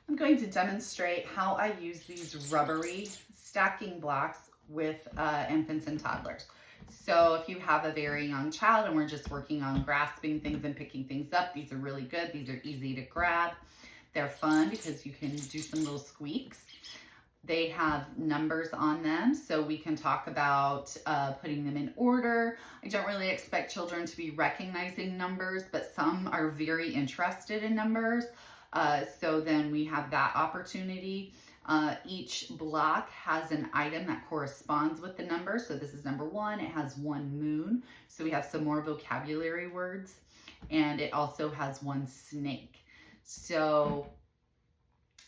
I'm going to demonstrate how I use these rubbery stacking blocks with infants and toddlers. So if you have a very young child and we're just working on grasping things and picking things up, these are really good. These are easy to grab. They're fun because you can do some little squeaks. They have numbers on them, so we can talk about putting them in order. I don't really expect children to be recognizing numbers, but some are very interested in numbers. So then we have that opportunity. Each block has an item that corresponds with the number. So this is number 1. It has 1 moon. So we have some more vocabulary words. And it also has 1 snake. So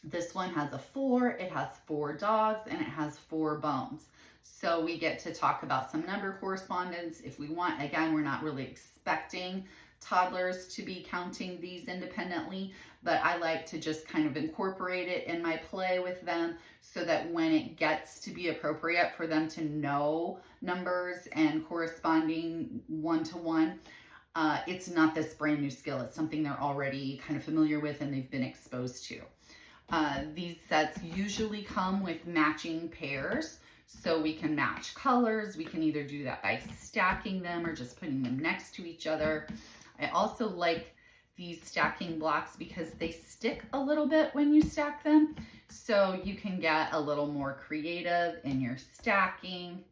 this one has a 4, it has 4 dogs, and it has 4 bones. So we get to talk about some number correspondence if we want. Again, we're not really expecting toddlers to be counting these independently, but I like to just kind of incorporate it in my play with them so that when it gets to be appropriate for them to know numbers and corresponding one-to-one, it's not this brand new skill. It's something they're already kind of familiar with and they've been exposed to. These sets usually come with matching pairs, so we can match colors. We can either do that by stacking them or just putting them next to each other. I also like these stacking blocks because they stick a little bit when you stack them, so you can get a little more creative in your stacking.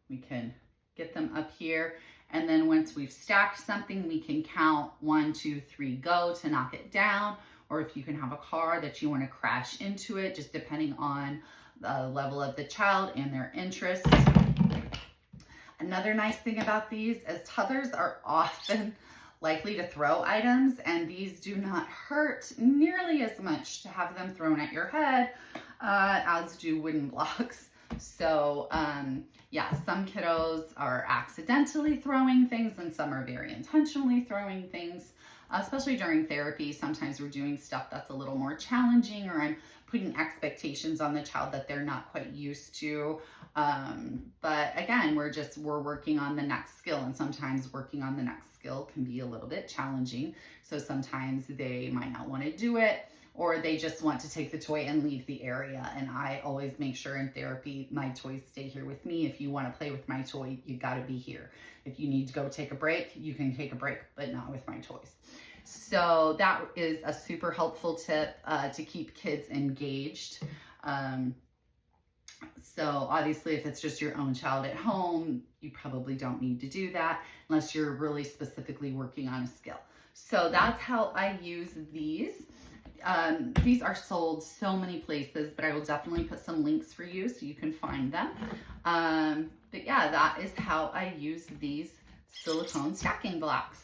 We can get them up here, and then once we've stacked something, we can count 1, 2, 3, go to knock it down. Or if you can have a car that you want to crash into it, just depending on the level of the child and their interests. Another nice thing about these is toddlers are often likely to throw items, and these do not hurt nearly as much to have them thrown at your head as do wooden blocks. So yeah, some kiddos are accidentally throwing things and some are very intentionally throwing things. Especially during therapy, sometimes we're doing stuff that's a little more challenging, or I'm putting expectations on the child that they're not quite used to. But again, we're working on the next skill, and sometimes working on the next skill can be a little bit challenging. So sometimes they might not want to do it, or they just want to take the toy and leave the area. And I always make sure in therapy, my toys stay here with me. If you want to play with my toy, you got to be here. If you need to go take a break, you can take a break, but not with my toys. So that is a super helpful tip to keep kids engaged. So obviously if it's just your own child at home, you probably don't need to do that unless you're really specifically working on a skill. So that's how I use these. These are sold so many places, but I will definitely put some links for you so you can find them. But yeah, that is how I use these silicone stacking blocks.